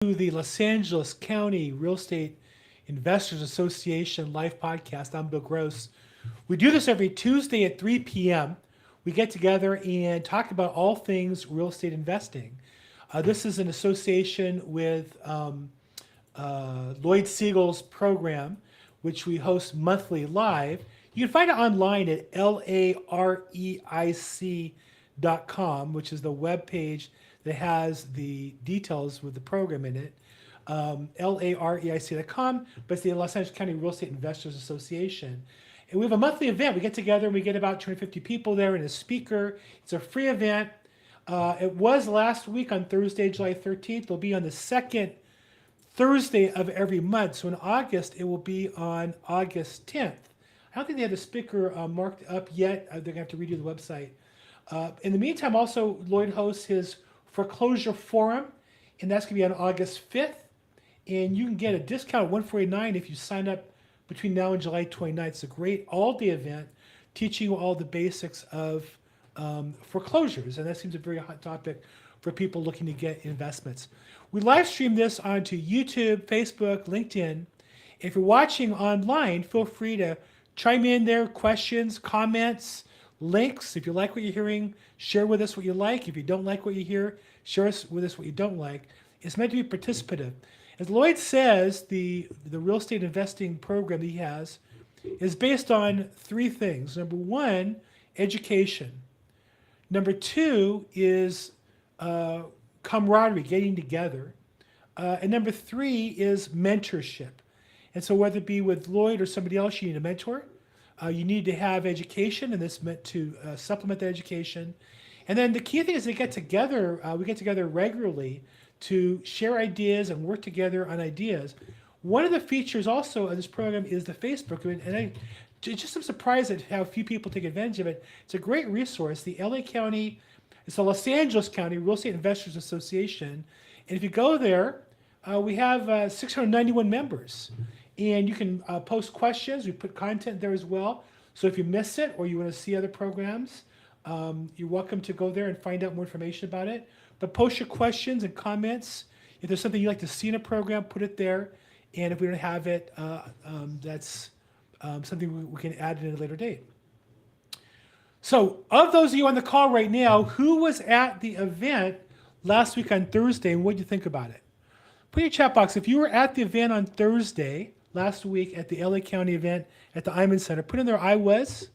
to the Los Angeles County Real Estate Investors Association live podcast. I'm Bill Gross. We do this every Tuesday at 3 p.m. We get together and talk about all things real estate investing. This is an association with Lloyd Siegel's program, which we host monthly live. You can find it online at LAREIC.com, which is the web page that has the details with the program in it. LAREIC.com, but it's the Los Angeles County Real Estate Investors Association. And we have a monthly event. We get together and we get about 250 people there and a speaker. It's a free event. It was last week on Thursday, July 13th. It'll be on the second Thursday of every month. So in August, it will be on August 10th. I don't think they have the speaker marked up yet. They're going to have to redo the website. In the meantime, also, Lloyd hosts his foreclosure forum, and that's going to be on August 5th. And you can get a discount of $149 if you sign up between now and July 29th. It's a great all-day event teaching you all the basics of foreclosures, and that seems a very hot topic for people looking to get investments. We live stream this onto YouTube, Facebook, LinkedIn. If you're watching online, feel free to chime in there, questions, comments, links. If you like what you're hearing, share with us what you like. If you don't like what you hear, share with us what you don't like. It's meant to be participative. As Lloyd says, the real estate investing program that he has is based on three things. Number one, education. Number two is camaraderie, getting together. And number three is mentorship. And so whether it be with Lloyd or somebody else, you need a mentor. You need to have education, and this is meant to supplement the education. And then the key thing is they get together, we get together regularly to share ideas and work together on ideas. One of the features also of this program is the Facebook, and I just am surprised at how few people take advantage of it. It's a great resource. The LA County, it's the Los Angeles County Real Estate Investors Association. And if you go there, we have 691 members. And you can post questions. We put content there as well. So if you miss it or you want to see other programs, you're welcome to go there and find out more information about it. But post your questions and comments. If there's something you'd like to see in a program, put it there. And if we don't have it, that's something we can add in at a later date. So of those of you on the call right now, who was at the event last week on Thursday, and what did you think about it? Put in your chat box. If you were at the event on Thursday, last week at the LA County event at the Iman Center, put in there I was,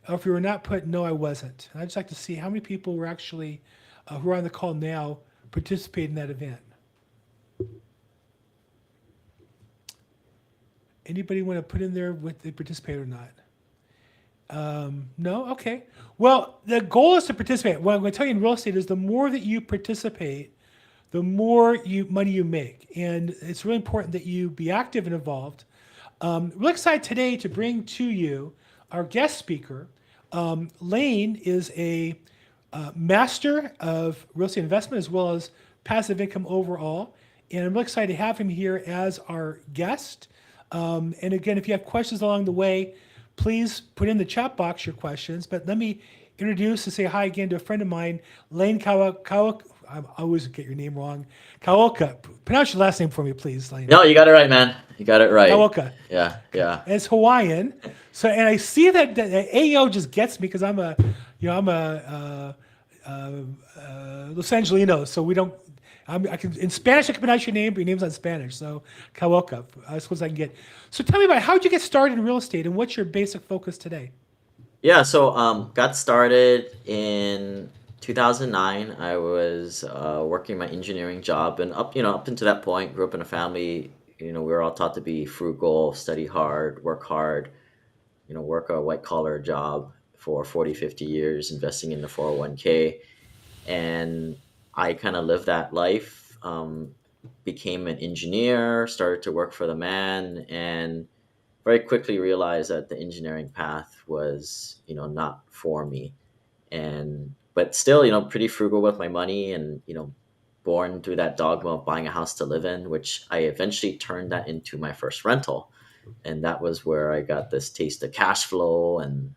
or if you were not, put no I wasn't. And I'd just like to see how many people were actually, who are on the call now, participate in that event. Anybody want to put in there what they participate or not? No? Okay. Well, the goal is to participate. What I'm going to tell you in real estate is the more that you participate, the more money you make. And it's really important that you be active and involved. Really excited today to bring to you our guest speaker. Lane is a master of real estate investment as well as passive income overall. And I'm really excited to have him here as our guest. And again, if you have questions along the way, please put in the chat box your questions. But let me introduce and say hi again to a friend of mine, Lane Kawakoka. I always get your name wrong. Kawakoka. Pronounce your last name for me, please, Lane. No, you got it right, man. You got it right. Kawakoka. Yeah. It's Hawaiian. So, and I see that AO just gets me because I'm a Los Angelino. So we don't. I can in Spanish I can pronounce your name, but your name's not Spanish. So Kawakoka. I suppose I can get. So tell me about how did you get started in real estate, and what's your basic focus today? Yeah. So got started in 2009. I was working my engineering job, and up until that point, grew up in a family. We were all taught to be frugal, study hard, work hard. Work a white collar job for 40, 50 years, investing in the 401k, and I kind of lived that life. Became an engineer, started to work for the man, and very quickly realized that the engineering path was, not for me. But still, pretty frugal with my money, and, born through that dogma of buying a house to live in, which I eventually turned that into my first rental. And that was where I got this taste of cash flow and,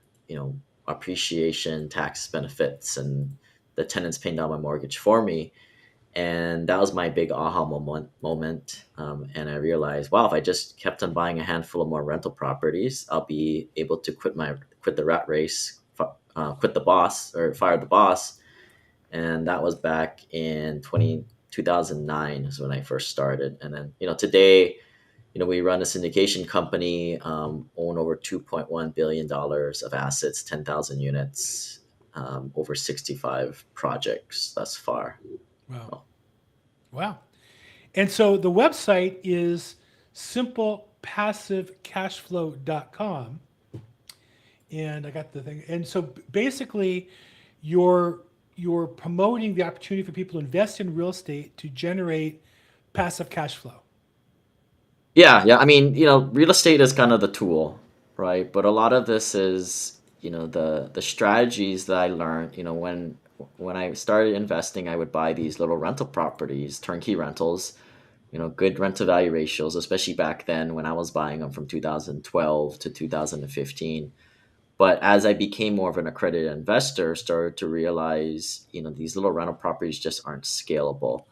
appreciation, tax benefits, and the tenants paying down my mortgage for me. And that was my big aha moment. And I realized, wow, if I just kept on buying a handful of more rental properties, I'll be able to quit the rat race, quit the boss or fire the boss. And that was back in 2009 is when I first started. And then, today, we run a syndication company, own over $2.1 billion of assets, 10,000 units, over 65 projects thus far. Wow. Well, Wow. And so the website is simplepassivecashflow.com. And I got the thing. And so basically, you're you're promoting the opportunity for people to invest in real estate to generate passive cash flow. yeah, yeah. I mean, real estate is kind of the tool, right? But a lot of this is, the strategies that I learned. When I started investing, I would buy these little rental properties, turnkey rentals. Good rent to value ratios, especially back then when I was buying them from 2012 to 2015. But as I became more of an accredited investor, started to realize, these little rental properties just aren't scalable.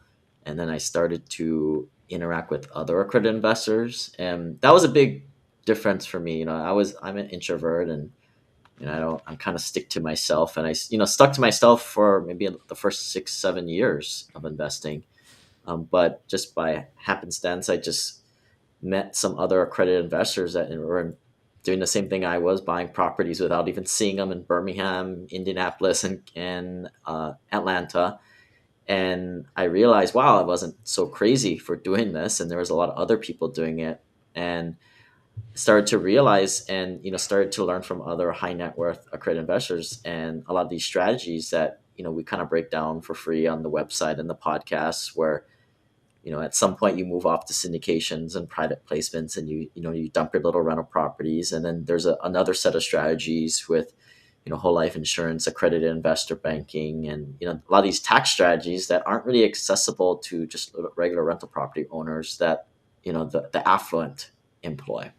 And then I started to interact with other accredited investors, and that was a big difference for me. I'm an introvert, and I'm kind of stick to myself, and I stuck to myself for maybe the first 6 7 years of investing. But just by happenstance, I just met some other accredited investors that were doing the same thing I was, buying properties without even seeing them in Birmingham, Indianapolis, and Atlanta. And I realized, wow, I wasn't so crazy for doing this, and there was a lot of other people doing it. And started to realize and started to learn from other high net worth accredited investors and a lot of these strategies that we kind of break down for free on the website and the podcast, where at some point you move off to syndications and private placements, and you dump your little rental properties, and then there's another set of strategies with whole life insurance, accredited investor banking, and a lot of these tax strategies that aren't really accessible to just regular rental property owners that the affluent employ.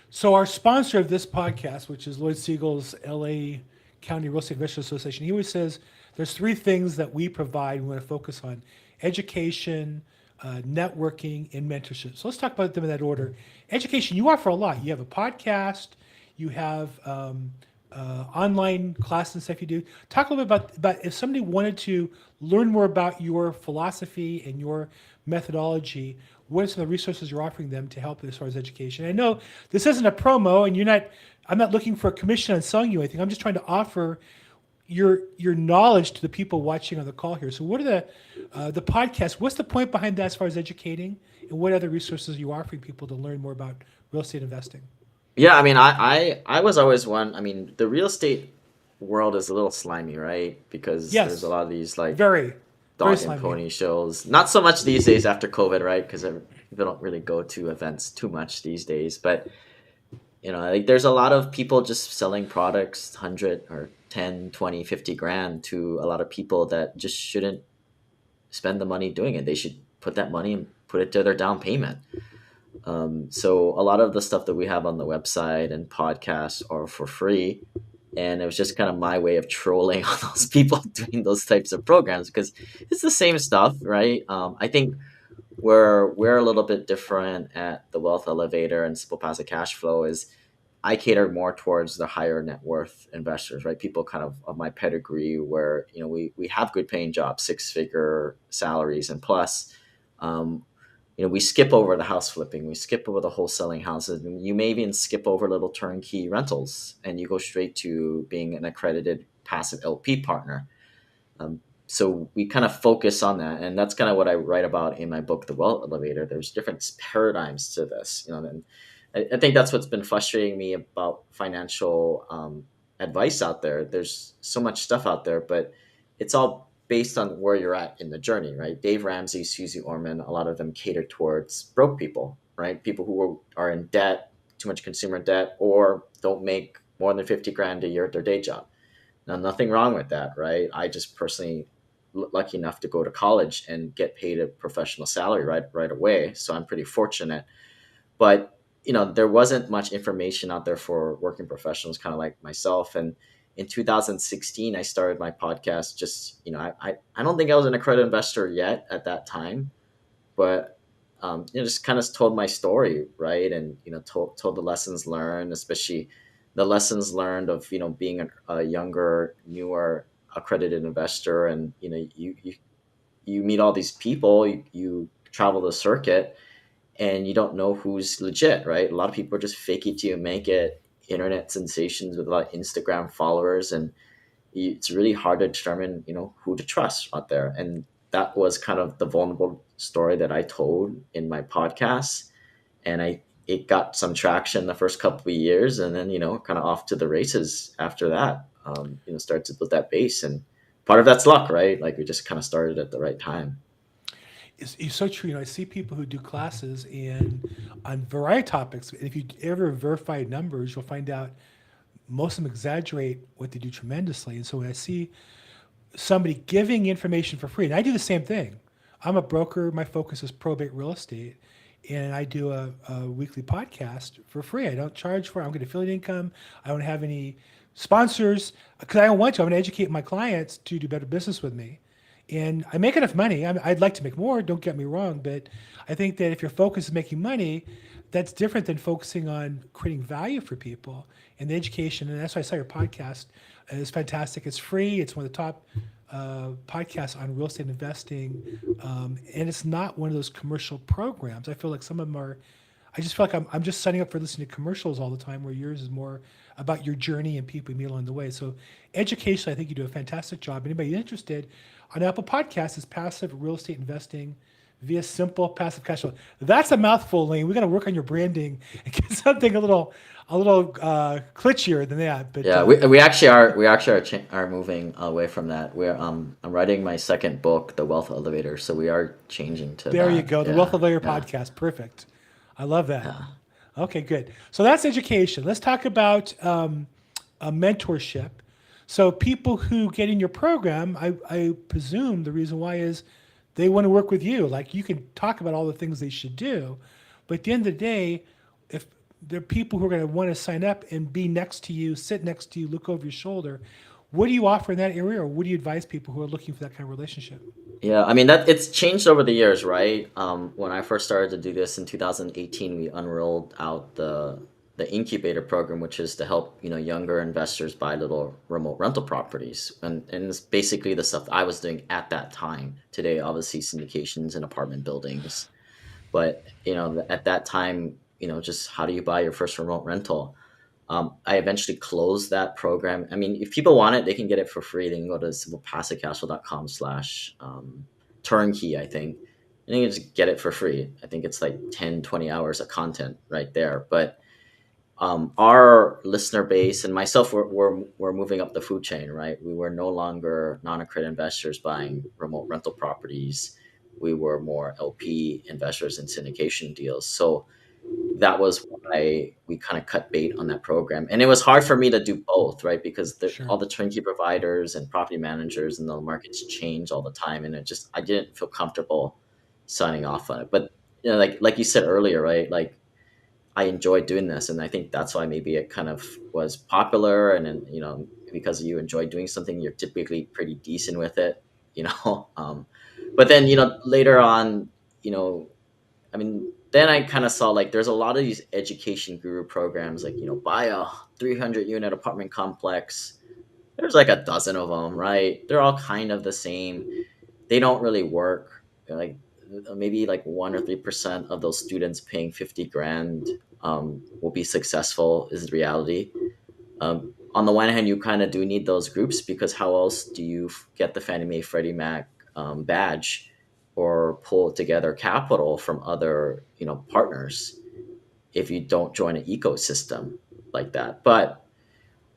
So our sponsor of this podcast, which is Lloyd Siegel's LA County Real Estate Investors Association, he always says there's three things that we provide. We want to focus on: education, networking, and mentorship. So let's talk about them in that order. Education, you offer a lot. You have a podcast, you have online classes and stuff you do. Talk a little bit about if somebody wanted to learn more about your philosophy and your methodology, what are some of the resources you're offering them to help as far as education? I know this isn't a promo, and I'm not looking for a commission on selling you anything. I'm just trying to offer your knowledge to the people watching on the call here. So, what are the podcast? What's the point behind that as far as educating, and what other resources are you offering people to learn more about real estate investing? Yeah, I mean, I was always one. I mean, the real estate world is a little slimy, right? Because there's a Yes, lot of these like very, very dog and slimy. pony shows. Not so much these days after COVID, right? Because people don't really go to events too much these days. But like there's a lot of people just selling products 100 or 10, 20, 50 grand to a lot of people that just shouldn't spend the money doing it. They should put that money and put it to their down payment. So a lot of the stuff that we have on the website and podcasts are for free. And it was just kind of my way of trolling all those people doing those types of programs, because it's the same stuff, right? I think we're a little bit different at the Wealth Elevator and Simple Passive Cash Flow is I cater more towards the higher net worth investors, right? People kind of my pedigree, where we have good paying jobs, 6 figure salaries and plus. Um, we skip over the house flipping, we skip over the wholesaling houses, and you may even skip over little turnkey rentals, and you go straight to being an accredited passive LP partner. Um, so we kind of focus on that, and that's kind of what I write about in my book, The Wealth Elevator. There's different paradigms to this, and I think that's what's been frustrating me about financial advice out there. There's so much stuff out there, but it's all based on where you're at in the journey, right? Dave Ramsey, Susie Orman, a lot of them cater towards broke people, right? People who are in debt, too much consumer debt, or don't make more than 50 grand a year at their day job. Now, nothing wrong with that, right? I just personally lucky enough to go to college and get paid a professional salary right away, so I'm pretty fortunate. But there wasn't much information out there for working professionals, kind of like myself, and in 2016 I started my podcast. Just I don't think I was an accredited investor yet at that time, but just kind of told my story, right? And told the lessons learned, especially the lessons learned of being a younger, newer accredited investor. And you meet all these people, you travel the circuit, and you don't know who's legit, right? A lot of people are just fake it till you make it, internet sensations with a lot of Instagram followers, and it's really hard to determine who to trust out there. And that was kind of the vulnerable story that I told in my podcast. And it got some traction the first couple of years, and then kind of off to the races after that. Start to build that base, and part of that's luck, right? Like we just kind of started at the right time. It's so true. I see people who do classes and on variety of topics. And if you ever verify numbers, you'll find out most of them exaggerate what they do tremendously. And so when I see somebody giving information for free, and I do the same thing. I'm a broker. My focus is probate real estate, and I do a weekly podcast for free. I don't charge for it. I don't get affiliate income. I don't have any sponsors because I don't want to. I'm going to educate my clients to do better business with me. And I make enough money. I'd like to make more, don't get me wrong, but I think that if your focus is making money, that's different than focusing on creating value for people and the education. And that's why I saw your podcast. It's fantastic. It's free. It's one of the top podcasts on real estate investing. And it's not one of those commercial programs. I feel like some of them are, I just feel like I'm just signing up for listening to commercials all the time, where yours is more about your journey and people you meet along the way. So education, I think you do a fantastic job. Anybody interested on Apple Podcasts is passive real estate investing via simple passive cash flow. That's a mouthful, Lane. We got to work on your branding and get something a little glitchier than that. But Yeah, we actually are moving away from that. I'm writing my second book, The Wealth Elevator, so we are changing to there you that. go. The Wealth Yeah, of Layer yeah, podcast. Perfect. I love that. yeah. Okay, good. So that's education. Let's talk about a mentorship. So people who get in your program, I presume the reason why is they want to work with you. Like you can talk about all the things they should do, but at the end of the day, if there are people who are going to want to sign up and be next to you, sit next to you, look over your shoulder, what do you offer in that area, or what do you advise people who are looking for that kind of relationship? Yeah, I mean that it's changed over the years, right? When I first started to do this in 2018, we unrolled out the incubator program, which is to help younger investors buy little remote rental properties, and it's basically the stuff I was doing at that time. Today, obviously, syndications and apartment buildings, but at that time, just how do you buy your first remote rental? I eventually closed that program. I mean, if people want it, they can get it for free. They can go to simplepassivecashflow.com/turnkey, I think. And you can just get it for free. I think it's like 10, 20 hours of content right there. But our listener base and myself were moving up the food chain, right? We were no longer non-accredited investors buying remote rental properties. We were more LP investors in syndication deals. So that was why we kind of cut bait on that program. And it was hard for me to do both, right? Because Sure. all the turnkey providers and property managers and the markets change all the time. And I didn't feel comfortable signing off on it. But, like you said earlier, right? Like I enjoy doing this. And I think that's why maybe it kind of was popular. And then, because you enjoy doing something, you're typically pretty decent with it, you know? But then, later on, you know, I mean, then I kind of saw like there's a lot of these education guru programs, like, buy a 300 unit apartment complex. There's like a dozen of them, right? They're all kind of the same. They don't really work. Like maybe like 1 or 3% of those students paying 50 grand will be successful, is the reality. On the one hand, you kind of do need those groups because how else do you get the Fannie Mae Freddie Mac badge or pull together capital from other partners if you don't join an ecosystem like that? But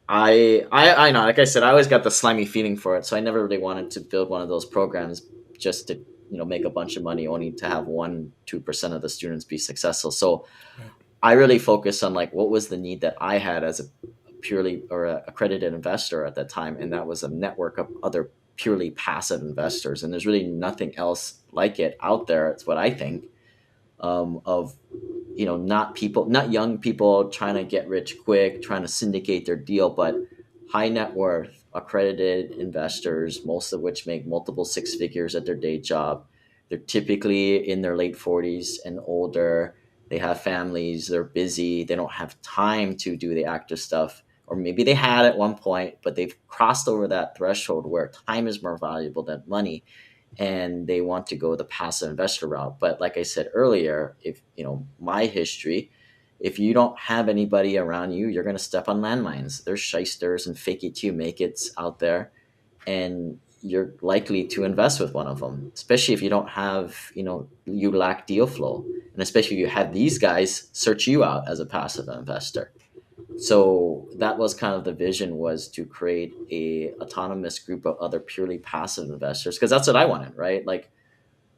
I know, like I said, I always got the slimy feeling for it, so I never really wanted to build one of those programs just to make a bunch of money only to have 1-2% of the students be successful. So Right. I really focused on like what was the need that I had as a purely or a accredited investor at that time, and that was a network of other purely passive investors. And there's really nothing else like it out there. It's what I think, of not young people trying to get rich quick, trying to syndicate their deal, but high net worth, accredited investors, most of which make multiple six figures at their day job. They're typically in their late 40s and older. They have families, they're busy, they don't have time to do the active stuff. Or maybe they had at one point, but they've crossed over that threshold where time is more valuable than money and they want to go the passive investor route. But like I said earlier, if you know my history, if you don't have anybody around you, you're going to step on landmines. There's shysters and fake it till you make it's out there, and you're likely to invest with one of them, especially if you don't have, you lack deal flow, and especially if you have these guys search you out as a passive investor. So that was kind of the vision, was to create a autonomous group of other purely passive investors, because that's what I wanted, right? Like,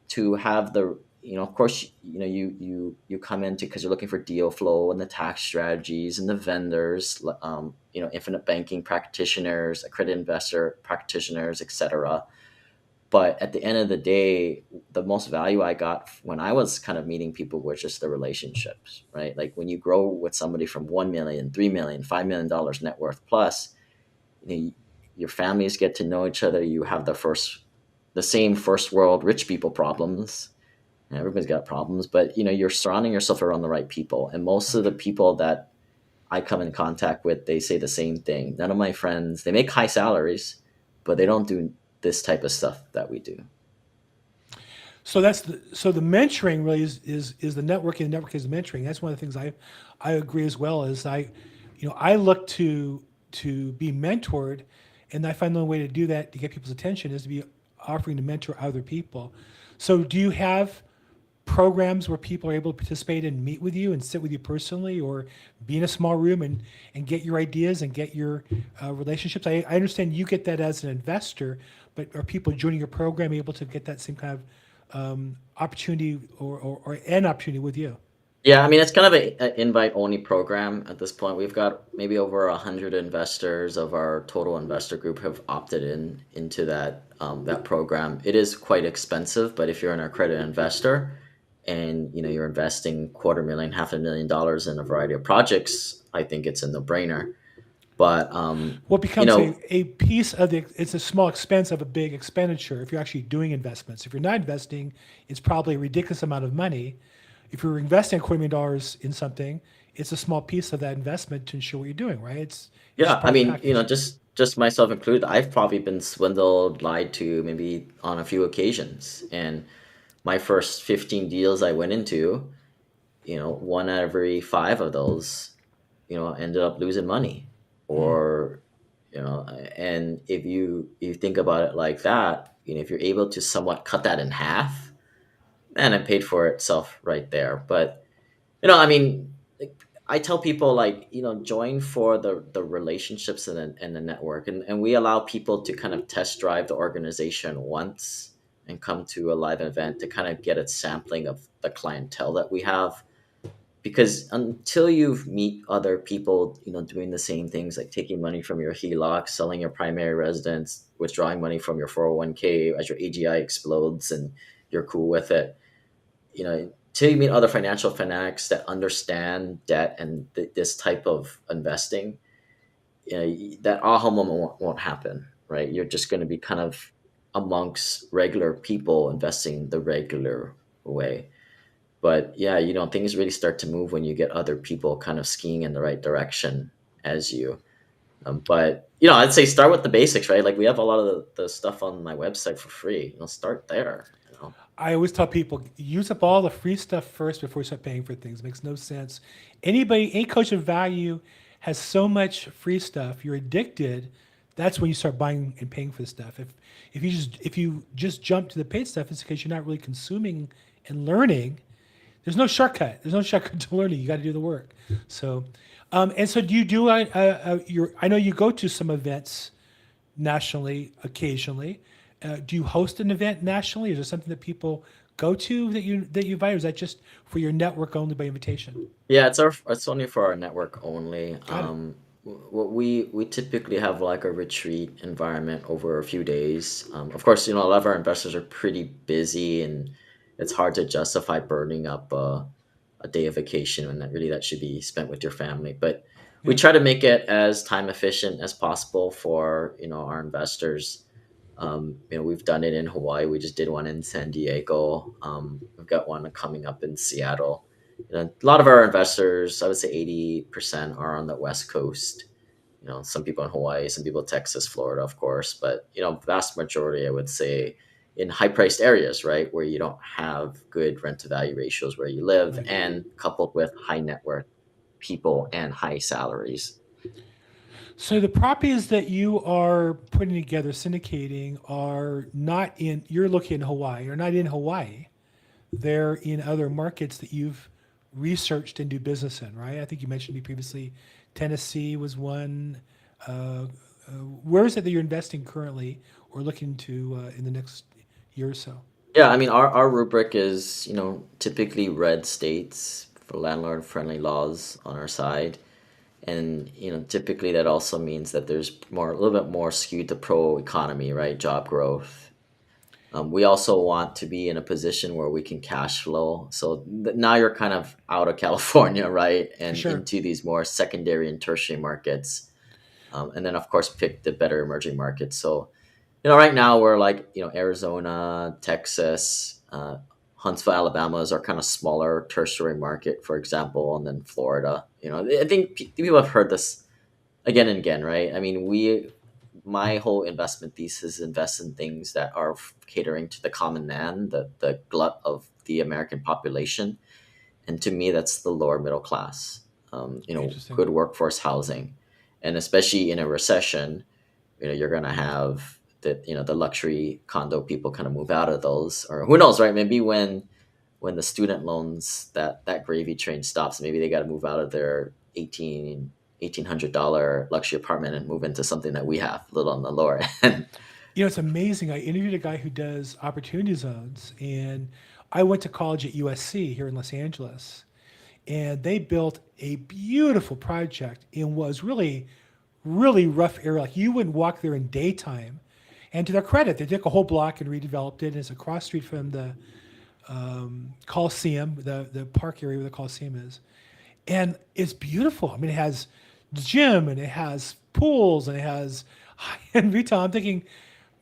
to have the, of course, you come into, because you're looking for deal flow and the tax strategies and the vendors, infinite banking practitioners, accredited investor practitioners, etc. But at the end of the day, the most value I got when I was kind of meeting people was just the relationships, right? Like, when you grow with somebody from 1 million, 3 million, $5 million net worth plus, your families get to know each other. You have the same first world rich people problems. Everybody's got problems, but you're surrounding yourself around the right people. And most of the people that I come in contact with, they say the same thing. None of my friends, they make high salaries, but they don't do this type of stuff that we do. So the mentoring really is the networking. The network is mentoring. That's one of the things I agree as well. Is I look to be mentored, and I find the only way to do that, to get people's attention, is to be offering to mentor other people. So do you have programs where people are able to participate and meet with you and sit with you personally, or be in a small room and get your ideas and get your relationships? I understand you get that as an investor, but are people joining your program able to get that same kind of opportunity, or an opportunity with you? Yeah, I mean, it's kind of a invite only program at this point. We've got maybe over 100 investors of our total investor group have opted into that program. It is quite expensive, but if you're an accredited investor and you're investing quarter million, $500,000 in a variety of projects, I think it's a no brainer. But What becomes a piece of it's a small expense of a big expenditure if you're actually doing investments. If you're not investing, it's probably a ridiculous amount of money. If you're investing $250,000 in something, it's a small piece of that investment to ensure what you're doing, right? It's just yeah, I part of the mean, package. just myself included, I've probably been swindled, lied to, maybe on a few occasions. And my first 15 deals I went into, one out of every five of those, ended up losing money. Mm. Or, and if you think about it like that, if you're able to somewhat cut that in half, then it paid for itself right there. But I mean, like, I tell people, like, join for the relationships and the network, and we allow people to kind of test drive the organization once and come to a live event to kind of get a sampling of the clientele that we have. Because until you meet other people, doing the same things, like taking money from your HELOC, selling your primary residence, withdrawing money from your 401k as your AGI explodes, and you're cool with it, till you meet other financial fanatics that understand debt and this type of investing, that aha moment won't happen, right? You're just going to be kind of amongst regular people investing the regular way. But yeah, things really start to move when you get other people kind of skiing in the right direction as you. But I'd say start with the basics, right? Like, we have a lot of the stuff on my website for free. Start there. I always tell people, use up all the free stuff first before you start paying for things. It makes no sense. Any coach of value has so much free stuff. You're addicted. That's when you start buying and paying for the stuff. If you just jump to the paid stuff, it's because you're not really consuming and learning. There's no shortcut. There's no shortcut to learning. You got to do the work. So, and so do you do? I know you go to some events nationally occasionally. Do you host an event nationally? Is there something that people go to that you invite, or is that just for your network only by invitation? Yeah, it's only for our network only. Got it. What we typically have, like, a retreat environment over a few days. Of course, a lot of our investors are pretty busy, and it's hard to justify burning up a day of vacation when that should be spent with your family. But we Yeah. try to make it as time efficient as possible for our investors. We've done it in Hawaii. We just did one in San Diego. We've got one coming up in Seattle. A lot of our investors, I would say 80% are on the West Coast. Some people in Hawaii, some people in Texas, Florida, of course, but vast majority, I would say, in high priced areas, right, where you don't have good rent to value ratios where you live, Right. and coupled with high net worth people and high salaries. So the properties that you are putting together, syndicating, are not in. You're looking in Hawaii. You're not in Hawaii. They're in other markets that you've researched and do business in, right? I think you mentioned me previously. Tennessee was one. Where is it that you're investing currently or looking to in the next year or so? Yeah, I mean, our rubric is, typically red states for landlord friendly laws on our side. And, typically that also means that there's a little bit more skewed to pro economy, right? Job growth. We also want to be in a position where we can cash flow. So now you're kind of out of California, right? For And sure. into these more secondary and tertiary markets. And then, of course, pick the better emerging markets. So, right now we're like, Arizona, Texas, Huntsville, Alabama is our kind of smaller tertiary market, for example, and then Florida. I think people have heard this again and again, right? I mean, my whole investment thesis invest in things that are catering to the common man, the glut of the American population, and to me, that's the lower middle class. Interesting. Good workforce housing, and especially in a recession, you're gonna have the luxury condo people kind of move out of those, or who knows, right? Maybe when the student loans, that gravy train stops, maybe they got to move out of their $1,800 luxury apartment and move into something that we have a little on the lower end. It's amazing. I interviewed a guy who does opportunity zones, and I went to college at USC here in Los Angeles, and they built a beautiful project in what was really, really rough area. Like you wouldn't walk there in daytime. And to their credit, they took a whole block and redeveloped it. And it's across the street from the Coliseum, the park area where the Coliseum is. And it's beautiful. I mean, it has gym and it has pools and it has high-end retail. I'm thinking,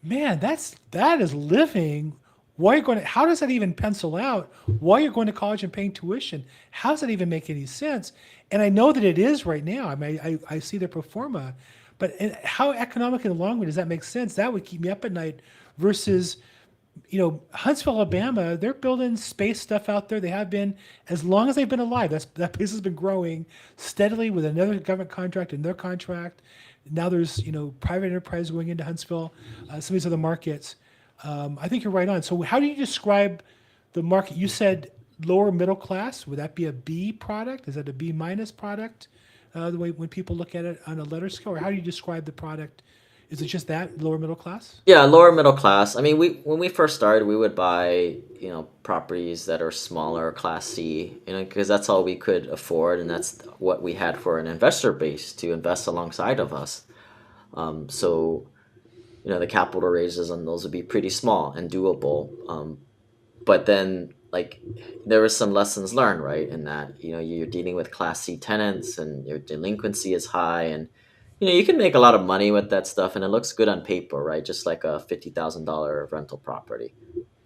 man, that is living. Why are you going to? How does that even pencil out? Why you're going to college and paying tuition? How does that even make any sense? And I know that it is right now. I mean, I see the pro forma, but how economic in the long run does that make sense? That would keep me up at night. Versus, Huntsville, Alabama, they're building space stuff out there. They have been as long as they've been alive. That place has been growing steadily with another government contract and their contract. Now there's private enterprise going into Huntsville, some of these other markets. I think you're right on. So how do you describe the market? You said lower middle class. Would that be a B product? Is that a B minus product? The way when people look at it on a letter scale, or how do you describe the product? Is it just that lower middle class? Yeah, lower middle class. I mean, we when we first started, we would buy properties that are smaller, class C, because that's all we could afford, and that's what we had for an investor base to invest alongside of us. So the capital raises on those would be pretty small and doable. But then, like, there was some lessons learned, right? In that you're dealing with class C tenants and your delinquency is high, and you can make a lot of money with that stuff, and it looks good on paper, right? Just like a $50,000 rental property.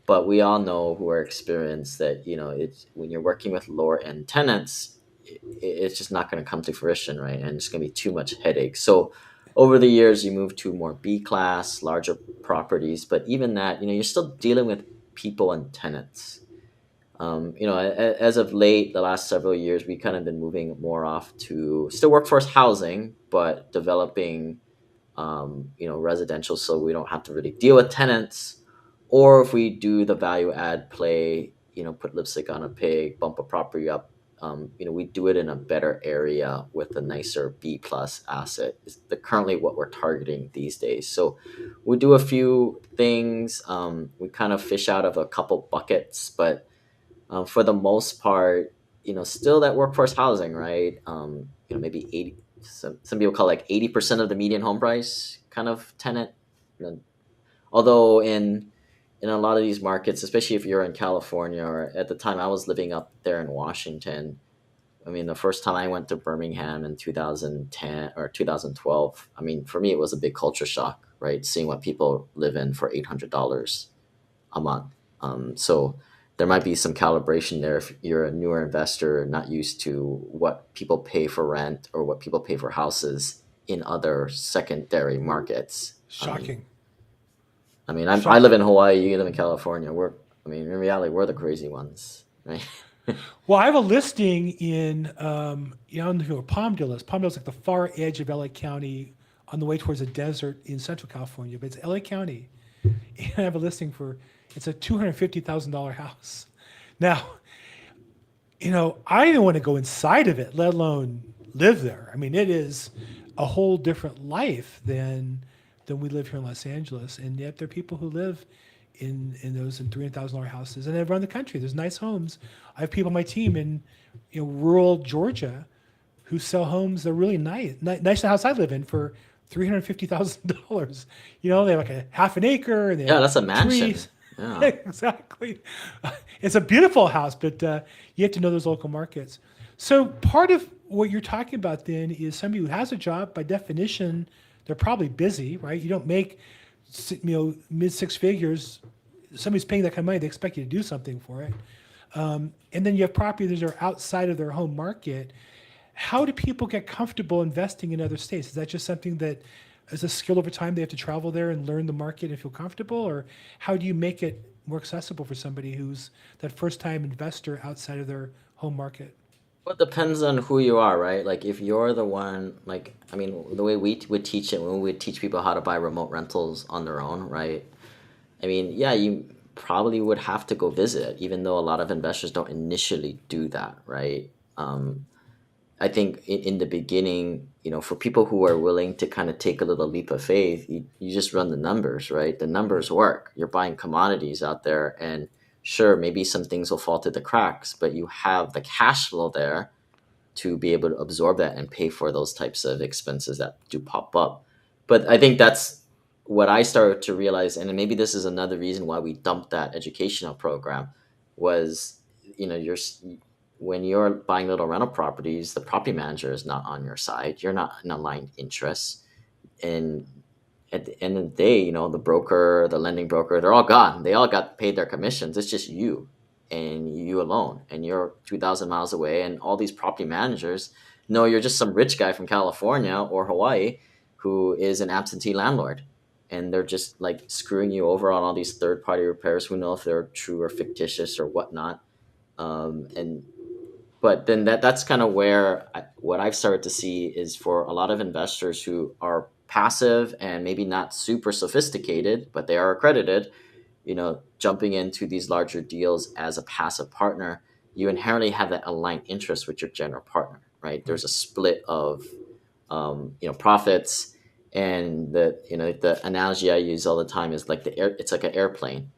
But we all know who are experienced that it's when you're working with lower end tenants, it's just not going to come to fruition, right? And it's going to be too much headache. So over the years, you move to more B class, larger properties, but even that, you're still dealing with people and tenants. As of late, the last several years, we kind of been moving more off to still workforce housing, but developing residential, so we don't have to really deal with tenants. Or if we do the value add play, put lipstick on a pig, bump a property up, we do it in a better area with a nicer B plus asset. Is currently what we're targeting these days. So we do a few things. We kind of fish out of a couple buckets, but for the most part, still that workforce housing, right? Maybe 80. Some people call it like 80% of the median home price kind of tenant. You know, Although in a lot of these markets, especially if you're in California, or at the time I was living up there in Washington, I mean, the first time I went to Birmingham in 2010 or 2012, I mean, for me, it was a big culture shock, right? Seeing what people live in for $800 a month. So there might be some calibration there if you're a newer investor, not used to what people pay for rent or what people pay for houses in other secondary markets. Shocking. I live Shocking. in Hawaii. You live in California. I mean, in reality, we're the crazy ones, right? Well, I have a listing in, you know, I don't know where Palmdale is. Palmdale is like the far edge of LA County on the way towards the desert in Central California, but it's LA County. And I have a listing for, it's a $250,000 house. Now, you know, I didn't want to go inside of it, let alone live there. I mean, it is a whole different life than we live here in Los Angeles, and yet there are people who live in those in $300,000 houses, and around the country. There's nice homes. I have people on my team in, you know, rural Georgia who sell homes that are really nice, nice the house I live in for $350,000. You know, they have like a half an acre and they Yeah, have that's a mansion. trees. Yeah. Exactly. It's a beautiful house, but you have to know those local markets. So part of what you're talking about then is somebody who has a job. By definition, they're probably busy, right? You don't make, you know, mid six figures. Somebody's paying that kind of money. They expect you to do something for it. And then you have properties that are outside of their home market. How do people get comfortable investing in other states? Is that just something that is a skill over time? They have to travel there and learn the market and feel comfortable, or how do you make it more accessible for somebody who's that first-time investor outside of their home market? Well, it depends on who you are, right? Like if you're the one, like I mean, the way we would teach it when we would teach people how to buy remote rentals on their own, right? I mean, yeah, you probably would have to go visit, even though a lot of investors don't initially do that, right? I think in the beginning, for people who are willing to kind of take a little leap of faith, you just run the numbers, right? The numbers work. You're buying commodities out there, and sure, maybe some things will fall through the cracks, but you have the cash flow there to be able to absorb that and pay for those types of expenses that do pop up. But I think that's what I started to realize, and maybe this is another reason why we dumped that educational program, was you're when you're buying little rental properties, the property manager is not on your side. You're not in aligned interests, and at the end of the day, the broker, the lending broker, they're all gone. They all got paid their commissions. It's just you and you alone, and you're 2,000 miles away. And all these property managers know you're just some rich guy from California or Hawaii who is an absentee landlord. And they're just like screwing you over on all these third party repairs. Who know if they're true or fictitious or whatnot. And but then that's kind of where what I've started to see is for a lot of investors who are passive and maybe not super sophisticated, but they are accredited, jumping into these larger deals as a passive partner, you inherently have that aligned interest with your general partner, right? There's a split of, profits, and the analogy I use all the time is like it's like an airplane.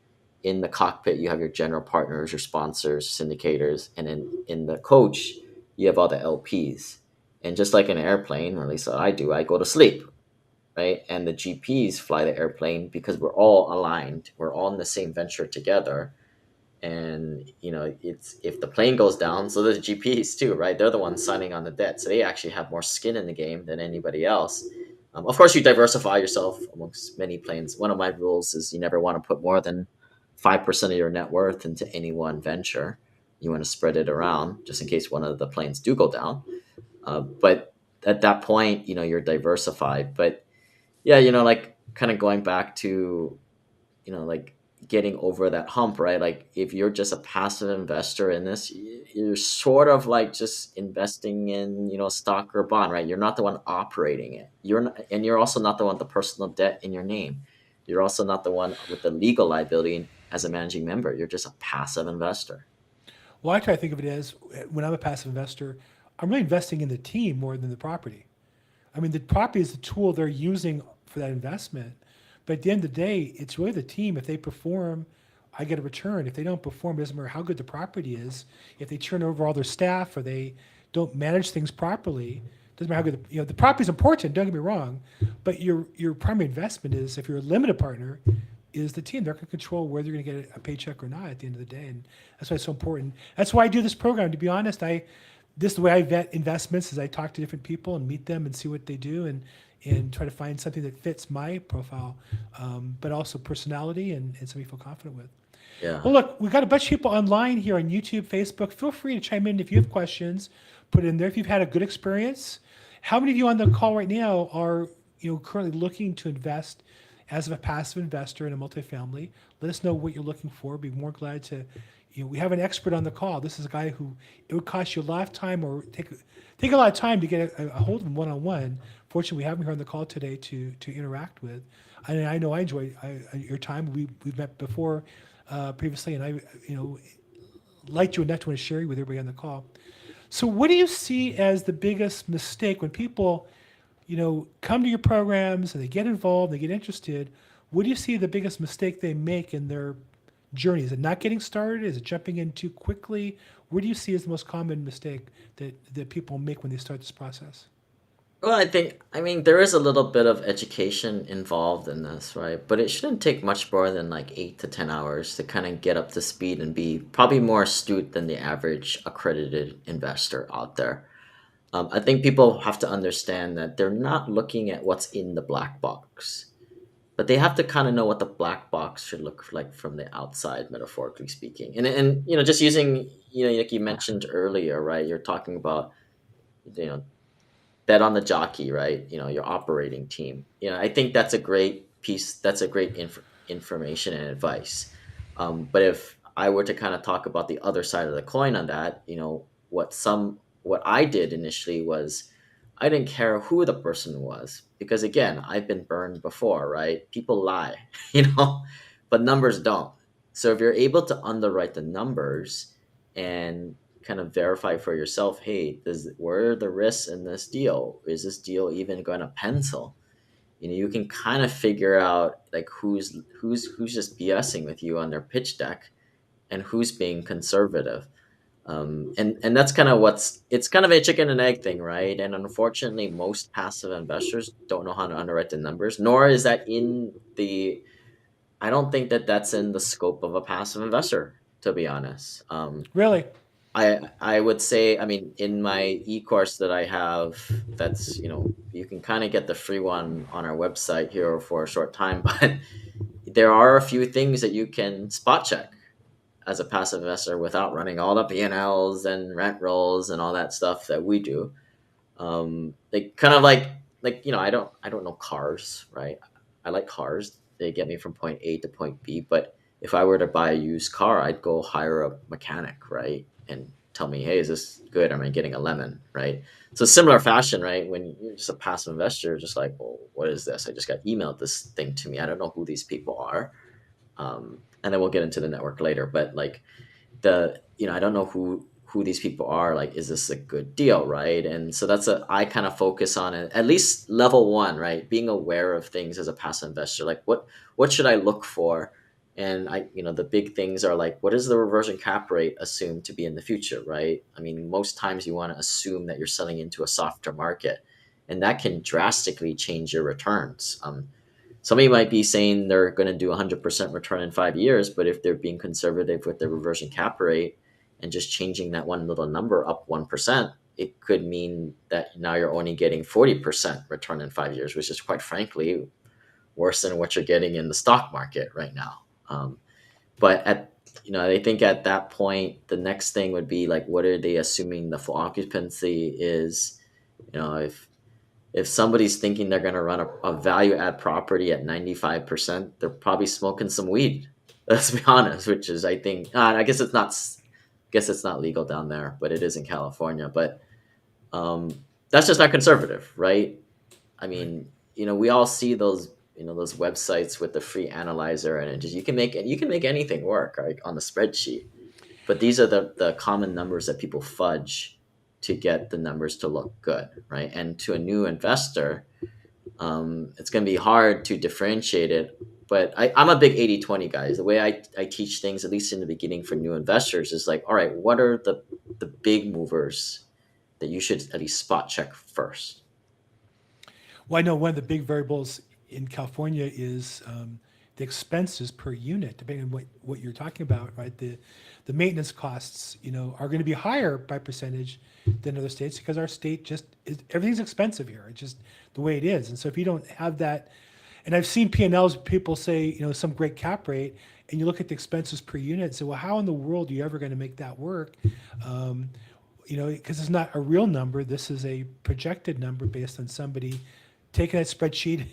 In the cockpit, you have your general partners, your sponsors, syndicators, and in the coach, you have all the LPs. And just like an airplane, or at least what I do, I go to sleep, right? And the GPs fly the airplane because we're all aligned. We're all in the same venture together. And it's if the plane goes down, so do the GPs too, right? They're the ones signing on the debt, so they actually have more skin in the game than anybody else. Of course, you diversify yourself amongst many planes. One of my rules is you never want to put more than 5% of your net worth into any one venture. You want to spread it around just in case one of the planes do go down. But at that point, you're diversified. But yeah, like kind of going back to, like getting over that hump, right? Like if you're just a passive investor in this, you're sort of like just investing in, stock or bond, right? You're not the one operating it. You're not, and you're also not the one with the personal debt in your name. You're also not the one with the legal liability as a managing member. You're just a passive investor. Well, I try to think of it as when I'm a passive investor, I'm really investing in the team more than the property. I mean, the property is the tool they're using for that investment. But at the end of the day, it's really the team. If they perform, I get a return. If they don't perform, it doesn't matter how good the property is. If they turn over all their staff or they don't manage things properly, doesn't matter how good the property is important. Don't get me wrong, but your primary investment is, if you're a limited partner, is the team. They're going to control whether you're going to get a paycheck or not at the end of the day, and that's why it's so important. That's why I do this program. To be honest, this is the way I vet investments is I talk to different people and meet them and see what they do and try to find something that fits my profile, but also personality and something you feel confident with. Yeah. Well, look, we've got a bunch of people online here on YouTube, Facebook. Feel free to chime in if you have questions. Put it in there if you've had a good experience. How many of you on the call right now are currently looking to invest as a passive investor in a multifamily? Let us know what you're looking for. Be more glad to. We have an expert on the call. This is a guy who it would cost you a lot of time or take a lot of time to get a hold of him one on one. Fortunately, we have him here on the call today to interact with. And I know I enjoy your time. We've met before previously, and I liked you enough to want to share you with everybody on the call. So, what do you see as the biggest mistake when people, come to your programs and they get involved, they get interested? What do you see the biggest mistake they make in their journey? Is it not getting started? Is it jumping in too quickly? Where do you see as the most common mistake that people make when they start this process? Well, I mean, there is a little bit of education involved in this, right? But it shouldn't take much more than like 8 to 10 hours to kind of get up to speed and be probably more astute than the average accredited investor out there. I think people have to understand that they're not looking at what's in the black box, but they have to kind of know what the black box should look like from the outside, metaphorically speaking. And just using, like you mentioned earlier, right? You're talking about, you know, bet on the jockey, right? Your operating team. I think that's a great piece. That's a great information and advice. But if I were to kind of talk about the other side of the coin on that, what I did initially was I didn't care who the person was because again, I've been burned before, right? People lie, but numbers don't. So if you're able to underwrite the numbers and kind of verify for yourself, hey, where are the risks in this deal? Is this deal even going to pencil? You can kind of figure out like who's just BSing with you on their pitch deck and who's being conservative. And that's kind of it's kind of a chicken and egg thing, right? And unfortunately, most passive investors don't know how to underwrite the numbers, nor is that I don't think that that's in the scope of a passive investor, to be honest. Really? I would say, I mean, in my e-course that I have, that's, you can kind of get the free one on our website here for a short time, but there are a few things that you can spot check as a passive investor without running all the P&Ls and rent rolls and all that stuff that we do. They kind of I don't know cars, right? I like cars. They get me from point A to point B, but if I were to buy a used car, I'd go hire a mechanic, right? And tell me, hey, is this good? Am I getting a lemon, right? So similar fashion, right? When you're just a passive investor, just like, well, what is this? I just got emailed this thing to me. I don't know who these people are. And then we'll get into the network later, but like I don't know who these people are. Like, is this a good deal, right? And so I kind of focus on it, at least level one, right? Being aware of things as a passive investor, like what should I look for? And the big things are like, what is the reversion cap rate assumed to be in the future, right? I mean, most times you want to assume that you're selling into a softer market, and that can drastically change your returns. Somebody might be saying they're going to do 100% return in 5 years, but if they're being conservative with their reversion cap rate and just changing that one little number up 1%, it could mean that now you're only getting 40% return in 5 years, which is quite frankly worse than what you're getting in the stock market right now. But I think at that point, the next thing would be like, what are they assuming the full occupancy is? If somebody's thinking they're going to run a value add property at 95%, they're probably smoking some weed. Let's be honest, which is, I think, I guess it's not legal down there, but it is in California. But that's just not conservative, right? I Right. mean, we all see those websites with the free analyzer, and you can make anything work, right, on the spreadsheet. But these are the common numbers that people fudge to get the numbers to look good, right? And to a new investor, it's going to be hard to differentiate it. But I'm a big 80/20 guy. The way I teach things, at least in the beginning for new investors, is like, all right, what are the big movers that you should at least spot check first? Well, I know one of the big variables in California is the expenses per unit, depending on what you're talking about, right? the maintenance costs, are going to be higher by percentage than other states because our state everything's expensive here. It's just the way it is. And so if you don't have that, and I've seen P&Ls, people say, some great cap rate, and you look at the expenses per unit and say, well, how in the world are you ever going to make that work? Because it's not a real number. This is a projected number based on somebody taking that spreadsheet.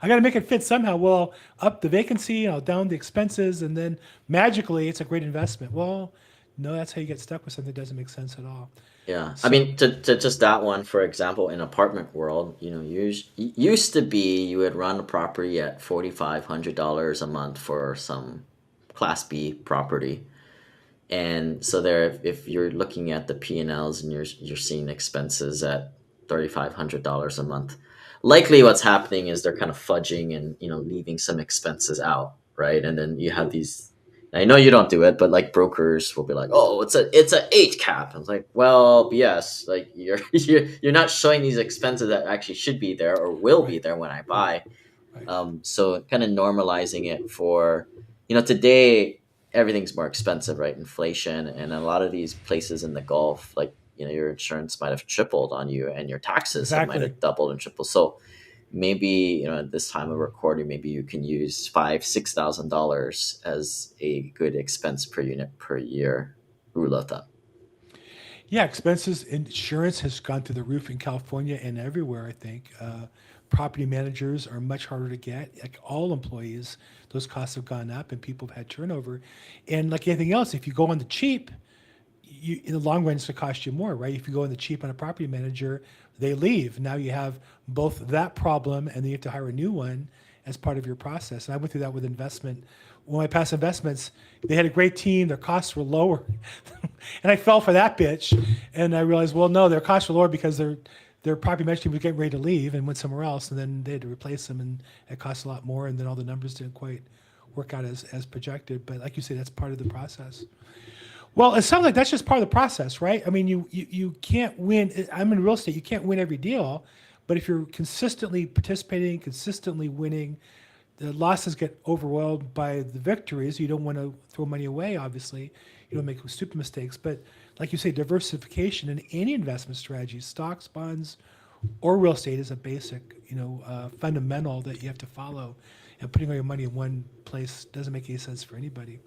I got to make it fit somehow. Well, up the vacancy, down the expenses, and then magically it's a great investment. Well, no, that's how you get stuck with something that doesn't make sense at all. Yeah, I So, mean, to just that one, for example, in apartment world, used to be you would run a property at $4,500 a month for some Class B property, and so there, if you're looking at the P&Ls and you're seeing expenses at $3,500 a month, likely what's happening is they're kind of fudging and leaving some expenses out, right? And then you have these. I know you don't do it, but like brokers will be like, "Oh, it's a 8 cap." I was like, "Well, yes, like you're not showing these expenses that actually should be there or will be right, there when I buy." right. So kind of normalizing it for, today everything's more expensive, right? Inflation, and a lot of these places in the Gulf, like your insurance might have tripled on you, and your taxes might Exactly. have doubled and tripled. So maybe at this time of recording, maybe you can use $5,000-$6,000 as a good expense per unit per year rule of thumb. Yeah, expenses, insurance has gone through the roof in California and everywhere, I think. Property managers are much harder to get. Like all employees, those costs have gone up and people have had turnover. And like anything else, if you go on the cheap, in the long run, it's going to cost you more, right? If you go on the cheap on a property manager, they leave. Now you have both that problem and then you have to hire a new one as part of your process. And I went through that with investment. When my past investments, they had a great team, their costs were lower. And I fell for that bitch. And I realized, well, no, their costs were lower because their property management team was getting ready to leave and went somewhere else. And then they had to replace them and it cost a lot more. And then all the numbers didn't quite work out as projected. But like you say, that's part of the process. Well, it sounds like that's just part of the process, right? I mean, you can't win. I'm in real estate. You can't win every deal, but if you're consistently participating, consistently winning, the losses get overwhelmed by the victories. You don't want to throw money away. Obviously, you don't make stupid mistakes. But like you say, diversification in any investment strategy, stocks, bonds, or real estate is a basic, fundamental that you have to follow. And putting all your money in one place doesn't make any sense for anybody.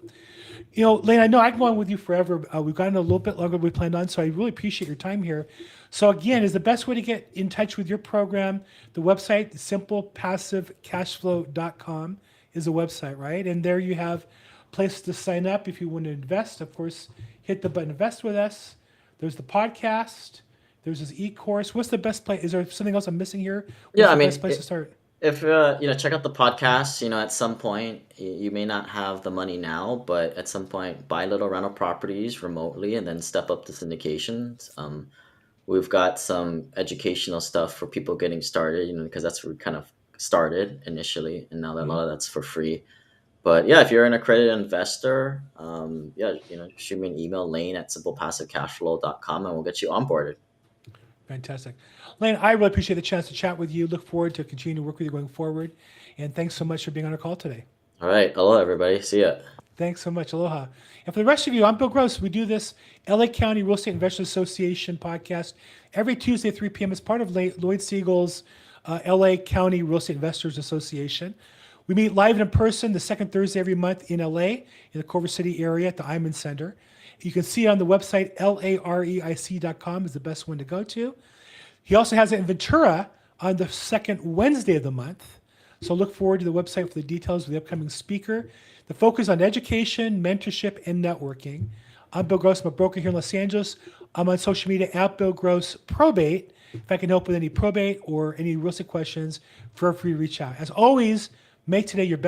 Lane, I know I can go on with you forever. We've gotten a little bit longer than we planned on, so I really appreciate your time here. So again, is the best way to get in touch with your program, the website, simplepassivecashflow.com is the website, right? And there you have places to sign up if you want to invest. Of course, hit the button, invest with us. There's the podcast. There's this e-course. What's the best place? Is there something else I'm missing here? Yeah, What's I the mean, best place to start? if check out the podcast. At some point you may not have the money now, but at some point buy little rental properties remotely and then step up to syndications. We've got some educational stuff for people getting started, because that's where we kind of started initially, and now that a Mhm. lot of that's for free. But yeah, if you're an accredited investor, yeah, shoot me an email, lane@simplepassivecashflow.com, and we'll get you onboarded. Fantastic. Lane, I really appreciate the chance to chat with you. Look forward to continuing to work with you going forward. And thanks so much for being on our call today. All right, hello everybody, see ya. Thanks so much. Aloha. And for the rest of you, I'm Bill Gross. We do this LA County Real Estate Investors Association podcast every Tuesday at 3 p.m. as part of Lloyd Siegel's LA County Real Estate Investors Association. We meet live and in person the second Thursday every month in LA, in the Culver City area at the Iman Center. You can see it on the website, lareic.com is the best one to go to. He also has it in Ventura on the second Wednesday of the month. So look forward to the website for the details of the upcoming speaker. The focus on education, mentorship, and networking. I'm Bill Gross. I'm a broker here in Los Angeles. I'm on social media at Bill Gross Probate. If I can help with any probate or any real estate questions, feel free to reach out. As always, make today your best.